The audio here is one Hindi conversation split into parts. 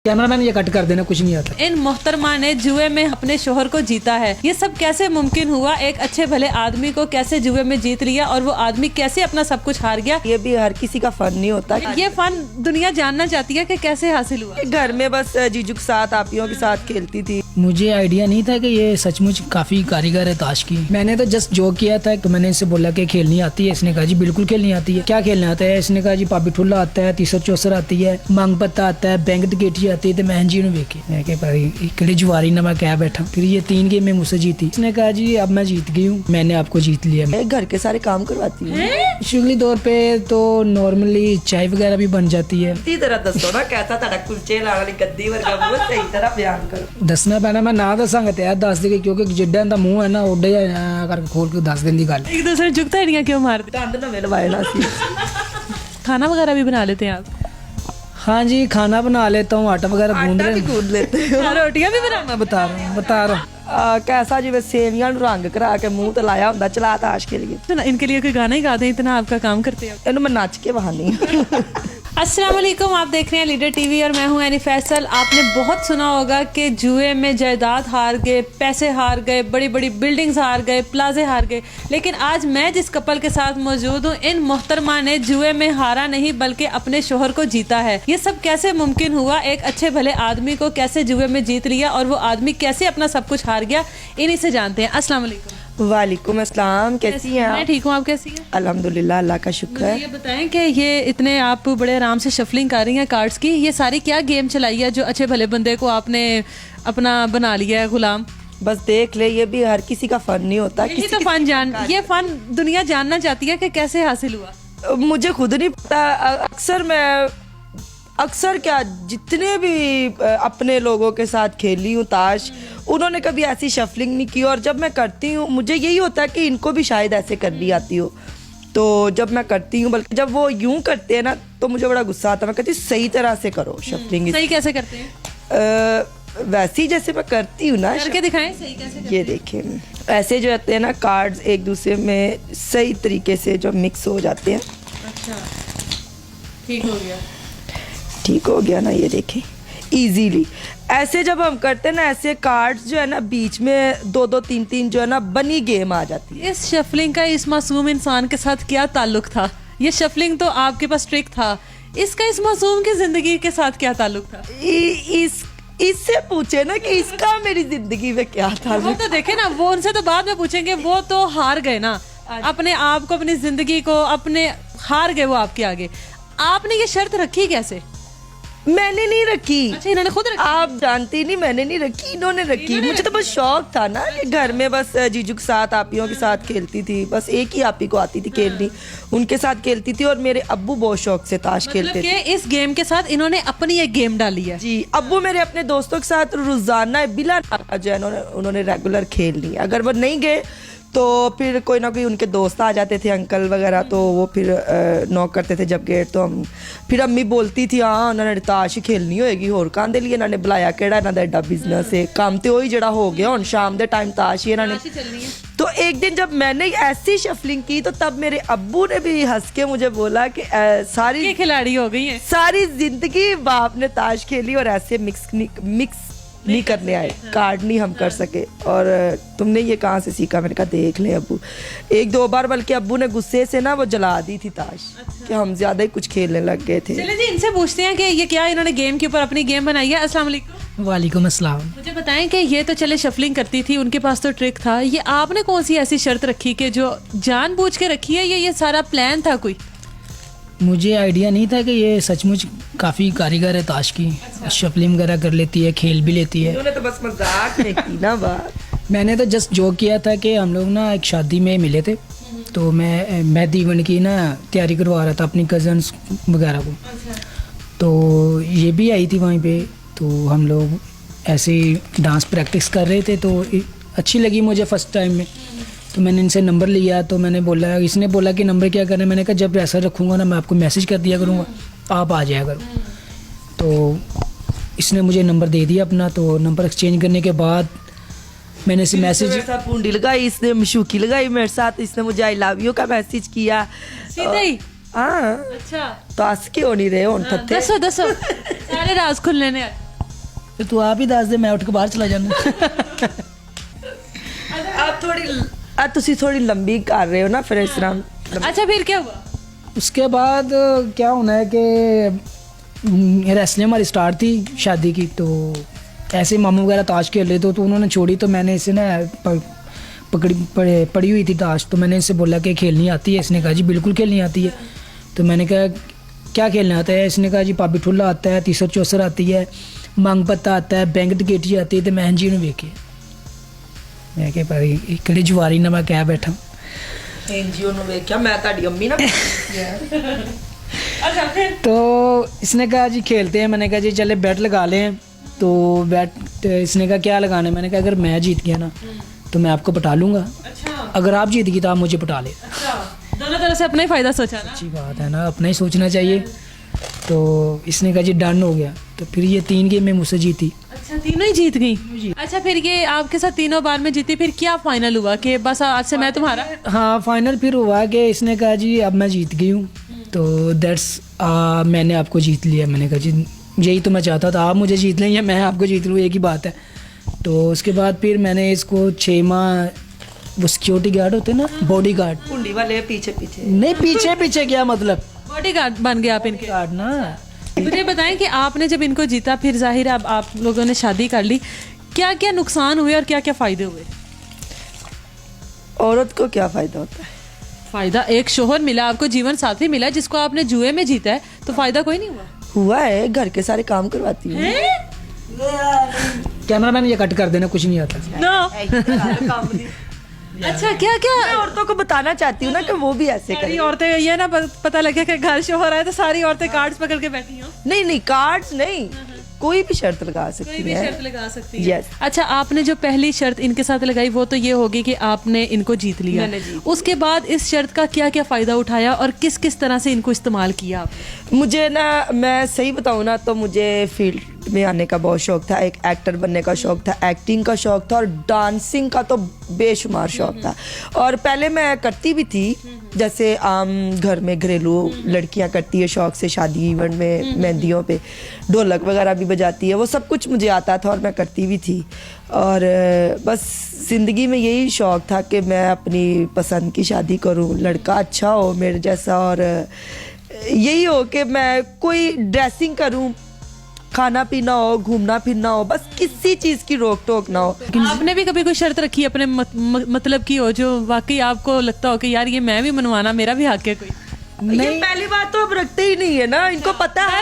कैमरामैन ये कट कर देना, कुछ नहीं आता। इन मोहतरमा ने जुए में अपने शोहर को जीता है। ये सब कैसे मुमकिन हुआ? एक अच्छे भले आदमी को कैसे जुए में जीत लिया और वो आदमी कैसे अपना सब कुछ हार गया? ये भी हर किसी का फन नहीं होता। ये फन दुनिया जानना चाहती है कि कैसे हासिल हुआ। घर में बस जीजू के साथ, आपियों के साथ खेलती थी। मुझे आइडिया नहीं था कि ये सचमुच काफी कारीगर है ताश की। मैंने तो जस्ट जोक किया था, तो मैंने इससे बोला कि खेलनी आती है। इसने कहा जी बिल्कुल खेलनी आती है। क्या खेलना आता है? इसने कहा जी पापी ठुल्ला आता है, तीसर चौसर आती है, मांग पत्ता आता है, बैंक डकैती आती है। तो मैं जी वेखे मैं क्या भाई जुआरी ना मैं क्या बैठा। फिर ये 3 गेम में मुझसे जीती। इसने कहा जी अब मैं जीत गई हूँ, मैंने आपको जीत लिया। मैं घर के सारे काम करवाती हूँ। शुगली तौर पे तो नॉर्मली चाय वगैरह भी बन जाती है। इसी तरह दसो ना कैसा ताड़ा कुलचे लाने वाली गद्दी वर्गा मुंह सही तरह बयान करो। दसना पैना मैं ना दसांगा तो यार दस देगे, क्योंकि जिड्डा दा मुंह है ना ओडे करके खोल के दस दिन की गल। एक दूसरे जुगता है क्यों मारते? दंद ना मेरे वायना सी। खाना वगैरह भी बना लेते हैं आप? हाँ जी, खाना बना लेता हूँ, आटा वगैरह गूंद आटा भी गूंद लेते हो? रोटियां भी बना? मैं बता रहा हूँ। कैसा जिਵੇਂ सेवियां ਨੂੰ रंग करा के मुंह ਤੇ ਲਾਇਆ ਹੁੰਦਾ ਚਲਾ ਤਾਸ਼ के लिए। तो इनके लिए कोई गाना ही गाते हैं, इतना आपका काम करते हैं। ਇਹਨੂੰ ਮੈਂ ਨੱਚ ਕੇ बहानी। अस्सलाम वालेकुम, आप देख रहे हैं लीडर टीवी और मैं हूं एनी फैसल। आपने बहुत सुना होगा कि जुए में जायदाद हार गए, पैसे हार गए, बड़ी बड़ी बिल्डिंग्स हार गए, प्लाजे हार गए। लेकिन आज मैं जिस कपल के साथ मौजूद हूं, इन मोहतरमा ने जुए में हारा नहीं बल्कि अपने शोहर को जीता है। ये सब कैसे मुमकिन हुआ? एक अच्छे भले आदमी को कैसे जुए में जीत लिया और वो आदमी कैसे अपना सब कुछ हार गया, इन्हीं से जानते हैं। अस्सलाम वालेकुम। वालेकुम अस्सलाम, कैसी हैं मैं आप? ठीक हूँ, आप कैसी हैं? अल्हम्दुलिल्लाह, अल्लाह का शुक्र है। ये बताएं कि ये इतने आप बड़े आराम से शफलिंग कर रही हैं कार्ड्स की, ये सारी क्या गेम चलाई है जो अच्छे भले बंदे को आपने अपना बना लिया है गुलाम? बस देख ले, ये भी हर किसी का फन नहीं होता। यही तो फन ये फन दुनिया जानना चाहती है कि कैसे हासिल हुआ। मुझे खुद नहीं पता। अक्सर क्या जितने भी अपने लोगों के साथ खेली हूँ ताश, उन्होंने कभी ऐसी शफलिंग नहीं की। और जब मैं करती हूँ मुझे यही होता है कि इनको भी शायद ऐसे करनी आती हो। तो जब मैं करती हूँ, बल्कि जब वो यूं करते हैं ना तो मुझे बड़ा गुस्सा आता है। मैं कहती हूँ सही तरह से करो शफलिंग। सही कैसे करते हैं? वैसे ही जैसे मैं करती हूँ ना, करके दिखाएं सही कैसे करते ये देखें। ऐसे जो होते हैं ना कार्ड्स एक दूसरे में सही तरीके से जो मिक्स हो जाते हैं। अच्छा, ठीक हो गया। ठीक हो गया ना, ये देखें इजीली। ऐसे जब हम करते हैं ना, ऐसे कार्ड्स जो है ना बीच में 2-2 3-3 जो है ना बनी गेम आ जाती है। इस शफलिंग का इस मासूम इंसान के साथ क्या ताल्लुक था? ये शफलिंग तो आपके पास ट्रिक था, इसका इस मासूम की जिंदगी के साथ क्या ताल्लुक था? इससे पूछे ना कि इसका मेरी जिंदगी में क्या था। वो तो देखे ना, वो उनसे तो बाद में पूछेंगे। वो तो हार गए ना, अपने आप को, अपनी जिंदगी को, अपने हार गए वो आपके आगे। आपने ये शर्त रखी कैसे? मैंने नहीं रखी। अच्छा, इन्होंने खुद रखी? आप जानती नहीं, मैंने नहीं रखी, इन्होंने रखी। मुझे तो बस शौक था ना कि घर में बस जीजू के साथ, आपियों के साथ खेलती थी। बस एक ही आपी को आती थी खेलनी, उनके साथ खेलती थी। और मेरे अब्बू बहुत शौक से ताश खेलते थे। इस गेम के साथ इन्होंने अपनी एक गेम डाली है। जी, अब्बू मेरे अपने दोस्तों के साथ रोजाना बिला जो है उन्होंने रेगुलर खेलनी। अगर वो नहीं गए तो फिर कोई ना कोई उनके दोस्त आ जाते थे, अंकल वगैरह, तो वो फिर नॉक करते थे जब गेट। तो हम फिर अम्मी बोलती थी हाँ उन्होंने ताश ही खेलनी होएगी, होर कहते लिए इन्होंने बुलाया केड़ा इन्हों का एडा बिजनेस है, काम तो वही जड़ा हो गया, हुण शाम के टाइम ताश ही इन्होंने। तो एक दिन जब मैंने ऐसी शफलिंग की तो तब मेरे अब्बू ने भी हंस के मुझे बोला कि सारी खिलाड़ी हो गई है, सारी जिंदगी बाप ने ताश खेली और ऐसे मिक्स नहीं करने आए, कार्ड नहीं हम कर सके। और तुमने ये कहाँ से सीखा? मैंने कहा देख ले अब्बू। 1-2 बार बल्कि अब्बू ने गुस्से से ना वो जला दी थी ताश। अच्छा। कि हम ज्यादा ही कुछ खेलने लग गए थे। चलिए जी, इनसे पूछते हैं कि ये क्या इन्होंने गेम के ऊपर अपनी गेम बनाई है। अस्सलाम वालेकुम। वालेकुम अस्सलाम। मुझे बताएं कि ये तो चले शफलिंग करती थी, उनके पास तो ट्रिक था, ये आपने कौन सी ऐसी शर्त रखी कि जो जानबूझ के रखी है? ये सारा प्लान था कोई? मुझे आइडिया नहीं था कि ये सचमुच काफ़ी कारीगर है ताश की। अच्छा। शफलिंग वगैरह कर लेती है, खेल भी लेती है। उन्होंने तो बस मजाक में की ना बात। मैंने तो जस्ट जोक किया था कि हम लोग ना एक शादी में मिले थे, तो मैं मेहंदी इवेंट की ना तैयारी करवा रहा था अपनी कज़न्स वगैरह को। अच्छा। तो ये भी आई थी वहीं पे, तो हम लोग ऐसे डांस प्रैक्टिस कर रहे थे। तो अच्छी लगी मुझे फ़र्स्ट टाइम में, तो मैंने इनसे नंबर लिया। तो मैंने बोला, इसने बोला कि नंबर क्या करना है? मैंने कहा जब ऐसा रखूँगा ना मैं आपको मैसेज कर दिया करूँगा, आप आ जाया करो। तो इसने मुझे नंबर दे दिया अपना। तो नंबर एक्सचेंज करने के बाद मैंने इसे मैसेज पूंडी लगाई, इसने मशूकी लगाई मेरे साथ, इसने मुझे आई लव यू का मैसेज किया सीधे ही। हाँ। अच्छा, तो हंस के हो नहीं रहे हो? दसो सारे राज खुलने ने। तो तू आप ही दस दे, मैं उठ के बाहर चला जाना। आप ਤੁਸੀਂ थोड़ी लंबी कर रहे हो ना, फिर इस तरह अच्छा फिर क्या हुआ? उसके बाद क्या होना है कि रेसलिंग हमारी स्टार्ट थी शादी की, तो ऐसे मामू वगैरह ताश खेल रहे थे, तो उन्होंने छोड़ी, तो मैंने इसे ना पड़ी हुई थी ताश, तो मैंने इससे बोला कि खेलनी आती है? इसने कहा जी बिल्कुल खेलनी आती है। तो मैंने कहा क्या खेलना आता है? इसने कहा जी पापी ठुल्ला आता है, तीसर चौसर आती है, मांग पत्ता आता है, बैंक डकैती आती है, तो मैं जी वेखे मैं क्या भाई इकड़ी जुआरी ना मैं कह बैठा एनजीओ ਨੂੰ ਵੇਖਿਆ ਮੈਂ ਤੁਹਾਡੀ ਅੰਮੀ ਨਾ अच्छा फिर तो इसने कहा जी खेलते हैं। मैंने कहा जी चले बैट लगा लें। तो बैट इसने कहा क्या लगाना है? मैंने कहा अगर मैं जीत गया ना तो मैं आपको पटा लूँगा, अच्छा अगर आप जीत गई तो आप मुझे पटा ले। अच्छा, दोनों तरह से अपना ही फायदा सोचा ना। अच्छी बात है ना, अपना ही सोचना चाहिए। तो इसने कहा जी डन हो गया। तो फिर ये 3 गेम में मुझसे जीती। अच्छा तीनों ही जीत गई। अच्छा फिर ये आपके साथ तीनों बार में जीती, फिर क्या फाइनल हुआ कि बस आज से मैं तुम्हारा? हाँ फाइनल फिर हुआ कि इसने कहा जी अब मैं जीत गई हूँ, तो दैट्स मैंने आपको जीत लिया। मैंने कहा जी यही तो मैं चाहता था, आप मुझे जीत लें या मैं आपको जीत लूँ, एक ही बात है। तो उसके बाद फिर मैंने इसको 6 माह वो सिक्योरिटी गार्ड होते हैं ना, बॉडी गार्ड, कुंडी वाले पीछे पीछे नहीं पीछे पीछे क्या मतलब बॉडीगार्ड बन गए आप इनके। गार्ड ना। मुझे बताएं कि आपने जब इनको जीता, फिर जाहिर है अब आप लोगों ने शादी कर ली, क्या क्या नुकसान हुए और क्या क्या फायदे हुए? औरत को क्या फायदा होता है? फायदा एक शोहर मिला आपको, जीवन साथी मिला, जिसको आपने जुए में जीता है, तो फायदा कोई नहीं हुआ? हुआ है, घर के सारे काम करवाती हूँ। कैमरामैन ये कट कर देना, कुछ नहीं आता। नो अच्छा क्या क्या मैं औरतों को बताना चाहती हूँ ना कि वो भी ऐसे सारी करें। औरतें ये ना पता लगे कि घर शोहर आए तो सारी औरतें कार्ड्स पकड़ के बैठी हो। नहीं नहीं कार्ड्स नहीं, कोई भी शर्त लगा कोई सकती भी है। शर्त लगा सकती है। Yes. अच्छा आपने जो पहली शर्त इनके साथ लगाई वो तो ये होगी कि आपने इनको जीत लिया, मैंने जीत उसके बाद इस शर्त का क्या क्या फायदा उठाया और किस किस तरह से इनको इस्तेमाल किया आपने? मुझे ना, मैं सही बताऊँ ना तो मुझे फील्ड में आने का बहुत शौक था, एक एक्टर बनने का शौक था, एक्टिंग का शौक था और डांसिंग का तो बेशुमार शौक था। और पहले मैं करती भी थी, जैसे आम घर में घरेलू लड़कियां करती है शौक से, शादी इवेंट में मेहंदियों पे ढोलक वगैरह भी बजाती है, वो सब कुछ मुझे आता था और मैं करती भी थी। और बस ज़िंदगी में यही शौक था कि मैं अपनी पसंद की शादी करूं, लड़का अच्छा हो मेरे जैसा, और यही हो कि मैं कोई ड्रेसिंग करूं, खाना पीना हो, घूमना फिरना हो, बस किसी चीज़ की रोक टोक ना हो। आपने भी कभी कोई शर्त रखी है अपने मतलब की हो जो वाकई आपको लगता हो कि यार ये मैं भी मनवाना, मेरा भी हक है कोई? ये पहली बात तो अब रखते ही नहीं है ना, इनको पता है।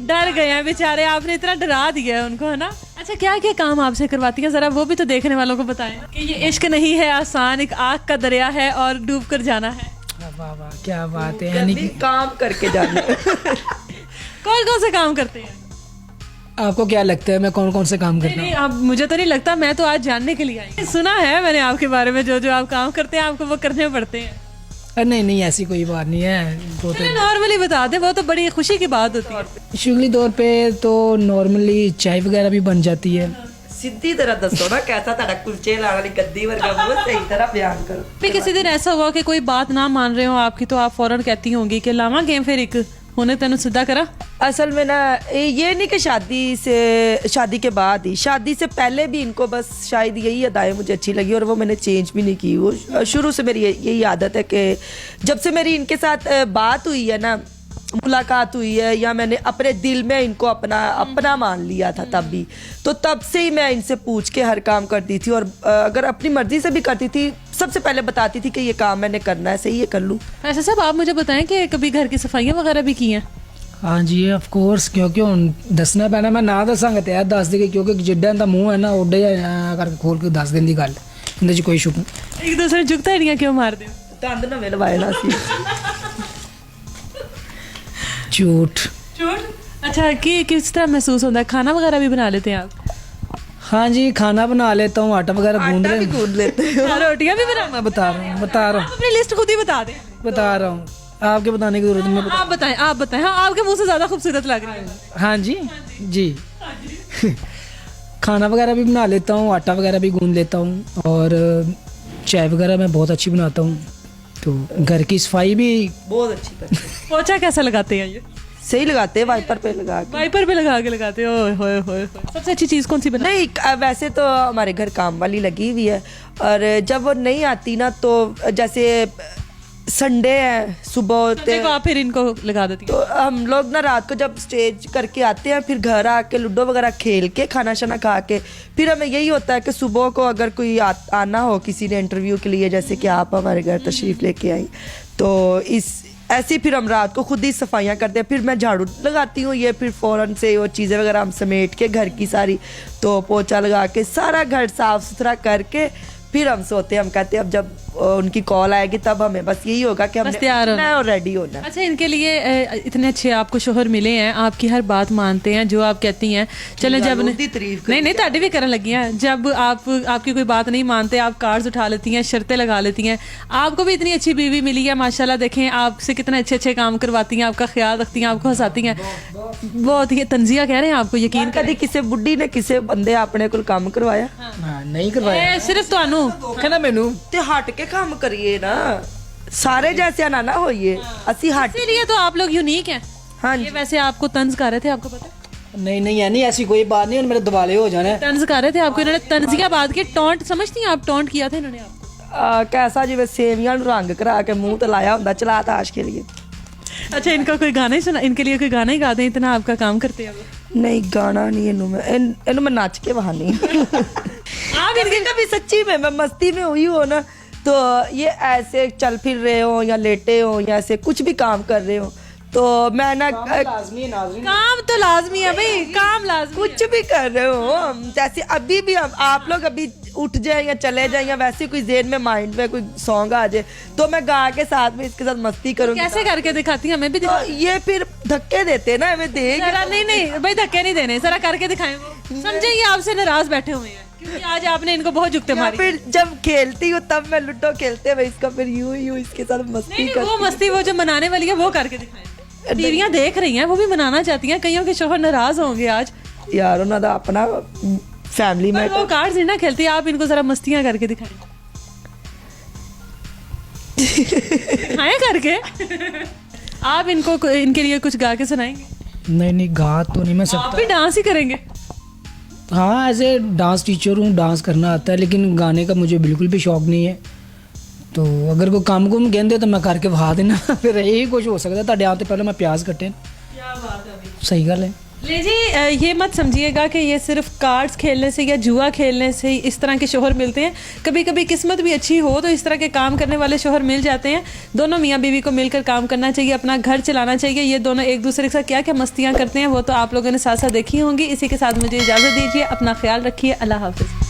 डर गए हैं बेचारे, आपने इतना डरा दिया है उनको, है ना? अच्छा क्या क्या काम आपसे करवाती है, जरा वो भी तो देखने वालों को बताएं कि ये इश्क नहीं है आसान, एक आग का दरिया है और डूब कर जाना है। वाह वाह क्या बात है, यानी कि काम करके जाने। कौन कौन से काम करते हैं? आपको क्या लगता है मैं कौन कौन से काम करता हूँ? नहीं आप, मुझे तो नहीं लगता, मैं तो आज जानने के लिए आई। सुना है मैंने आपके बारे में, जो जो आप काम करते हैं आपको वो करने पड़ते हैं। नहीं नहीं ऐसी कोई बात नहीं है, वो तो नॉर्मली बता दे, वो तो बड़ी खुशी की बात होती है। शुगली तौर पे तो नॉर्मली चाय वगैरह भी बन जाती है। सीधी तरह दसो ना, कैसा ਤੁਹਾਡਾ ਕੁਲਚੇ ਲਾਣ ਵਾਲੀ ਗੱਦੀ ਵਰਗਾ ਮੂੰਹ, सही तरह बयान करो। भी किसी दिन ऐसा हुआ कि कोई बात ना मान रहे हो आपकी, तो आप फौरन कहती होंगी कि लावा गेम फिर एक होने तेन सीधा करा? असल में ना ये नहीं कि शादी के बाद ही, शादी से पहले भी इनको बस शायद यही अदाएं मुझे अच्छी लगी और वो मैंने चेंज भी नहीं की। वो शुरू से मेरी यही आदत है कि जब से मेरी इनके साथ बात हुई है ना, मुलाकात हुई है, या मैंने अपने दिल में इनको अपना मान लिया था तब भी, तो तब से ही मैं इनसे पूछ के हर काम करती थी। और अगर अपनी मर्जी से भी करती थी, सबसे पहले बताती थी कि ये काम मैंने करना है, सही है कर लूँ। ऐसा सब आप मुझे बताएं कि कभी घर की सफाइयाँ वगैरह भी की हैं? हाँ जी ऑफ कोर्स, क्योंकि हुन दसना पैना, मैं ना दसांगा तो यार दस देगी, क्योंकि जिड्डा दा मुंह है ना ओडे करके खोल के दस दिन की गल, इंदे च कोई शुक एक दूसरे जुगता हड़ियाँ क्यों मार दे? दंद नवे लवाए ना सी। झूठ। अच्छा कि किस तरह महसूस होता है? खाना वगैरह भी बना लेते हैं आप? हाँ जी खाना बना लेता हूँ, आटा वगैरह गूंद आटा भी गूंद लेते हो? रोटियाँ भी बना? मैं बता रहा हूँ अपनी लिस्ट खुद ही बता दें। आपके बताने की जरूरत नहीं है। आप बताएं। हाँ आपके मुंह से ज्यादा खूबसूरत लग रही है। हाँ जी खाना वगैरह भी बना लेता हूँ, आटा वगैरह भी गूंद लेता हूँ, और चाय वगैरह मैं बहुत अच्छी बनाता हूँ। तो घर की सफाई भी बहुत अच्छी करते हैं। पोछा कैसा लगाते हैं ये? सही लगाते हैं, वाइपर पे लगा के। वाइपर पे लगा के लगाते हो, ओए होए होए होए। सबसे अच्छी चीज़ कौन सी बना? नहीं वैसे तो हमारे घर काम वाली लगी हुई है, और जब वो नहीं आती ना तो जैसे संडे है सुबह होते देखो आप फिर इनको लगा देती तो हम लोग ना रात को जब स्टेज करके आते हैं फिर घर आके लूडो वगैरह खेल के खाना शाना खा के फिर हमें यही होता है कि सुबह को अगर कोई आना हो किसी ने इंटरव्यू के लिए, जैसे कि आप हमारे घर तशरीफ़ लेके आई, तो इस ऐसे ही फिर हम रात को खुद ही सफाइयाँ करते हैं। फिर मैं झाड़ू लगाती हूँ, ये फिर फ़ौरन से वो चीज़ें वगैरह हम समेट के घर की सारी, तो पोछा लगा के सारा घर साफ़ सुथरा करके फिर हम सोते हैं। हम कहते हैं अब जब उनकी कॉल आएगी तब हमें बस यही होगा कि हमने तैयार उठना है और रेडी होना है। अच्छा, इनके लिए इतने अच्छे आपको शोहर मिले हैं, आपकी हर बात मानते हैं, जो आप कहती हैं चलें जब नहीं ताड़ी भी करने लगी हैं, जब आपकी कोई बात नहीं मानते आप कार्ड्स उठा लेती हैं, शर्तें लगा लेती हैं। आपको भी इतनी अच्छी बीवी मिली है माशाल्लाह, देखें आपसे कितने अच्छे अच्छे काम करवाती हैं, आपका ख्याल रखती हैं, आपको हंसाती हैं, बहुत ही तंजिया कह रहे हैं आपको, यकीन कभी किसी बुढ़ी ने किसी बंदे अपने को काम करवाया? हाँ, नहीं करवाया सिर्फ ਤੁਹਾਨੂੰ कहना मैनू ते हट के काम करिए ना, सारे जैसे ना होइए, ਅਸੀਂ हट। इसीलिए तो आप लोग यूनिक हैं। हाँ ये वैसे आपको तंज कर रहे थे, आपको पता है? नहीं नहीं यानी ऐसी कोई बात नहीं, मेरे दिवाले हो जाना है। तंज कर रहे थे आपको, इन्होंने तंजिया बात की, टॉन्ट समझती हैं आप, टॉन्ट किया था इन्होंने आपको। कैसा जिਵੇਂ सेवियां ਨੂੰ रंग करा के मुंह ਤੇ लाया ਹੁੰਦਾ चला ताश के लिए। अच्छा, इनका कोई गाना ही सुना, इनके लिए कोई गाना ही गा दें, इतना आपका काम करते हैं वो। नहीं गाना नहीं, इन्हू मैं नाच के बहानी आप इनके कभी सच्ची में मैं मस्ती में हुई हो ना तो ये ऐसे चल फिर रहे हो या लेटे हो या ऐसे कुछ भी काम कर रहे हो तो मैं ना लाजमी है नाज़रीन। काम तो लाजमी है भाई, काम लाजमी कुछ भी कर रहे हो, जैसे अभी भी आप लोग अभी उठ जाए या चले जाए या वैसे कोई जेन में माइंड में कोई सॉन्ग आ जाए तो मैं गा के साथ में इसके साथ मस्ती करूंगी। कैसे करके दिखाती हैं, हमें भी तो ये फिर धक्के देते ना, हमें देख जरा नहीं भाई, धक्के नहीं देने, जरा करके दिखाएं। वो समझे ये आपसे नाराज बैठे हुए हैं क्योंकि आज आपने इनको बहुत जुगते या मारी। फिर जब खेलती हूँ तब मैं लूडो खेलते हुए इसका फिर यूं इसके साथ मस्ती नहीं, कर। वो मस्ती वो जो मनाने वाली है वो करके दिखाएं। बीवियां देख रही हैं, वो भी मनाना चाहती हैं, कईयों के शोहर नाराज होंगे आज यार उन्होंने तो अपना फैमिली में वो कार्ड्स नहीं ना खेलती, आप इनको जरा मस्तियां करके दिखाएं। दिखाएं करके आप इनको इनके लिए कुछ गा के सुनाएंगे? नहीं नहीं गा तो नहीं मैं आप सकता। भी डांस ही करेंगे? हाँ ऐसे डांस टीचर हूँ, डांस करना आता है, लेकिन गाने का मुझे बिल्कुल भी शौक नहीं है। तो अगर कोई काम को कहते तो मैं करके वहा देना फिर यही कुछ हो सकता है। ਤੁਹਾਡੇ आते पहले मैं प्याज कटे। क्या बात है, सही गल है। ले जी, ये मत समझिएगा कि ये सिर्फ कार्ड्स खेलने से या जुआ खेलने से इस तरह के शोहर मिलते हैं। कभी कभी किस्मत भी अच्छी हो तो इस तरह के काम करने वाले शोहर मिल जाते हैं। दोनों मियाँ बीवी को मिलकर काम करना चाहिए, अपना घर चलाना चाहिए। ये दोनों एक दूसरे के साथ क्या क्या मस्तियाँ करते हैं वो तो आप लोगों ने साथ साथ देखी होंगी। इसी के साथ मुझे इजाज़त दीजिए, अपना ख्याल रखिए, अल्लाह हाफिज़।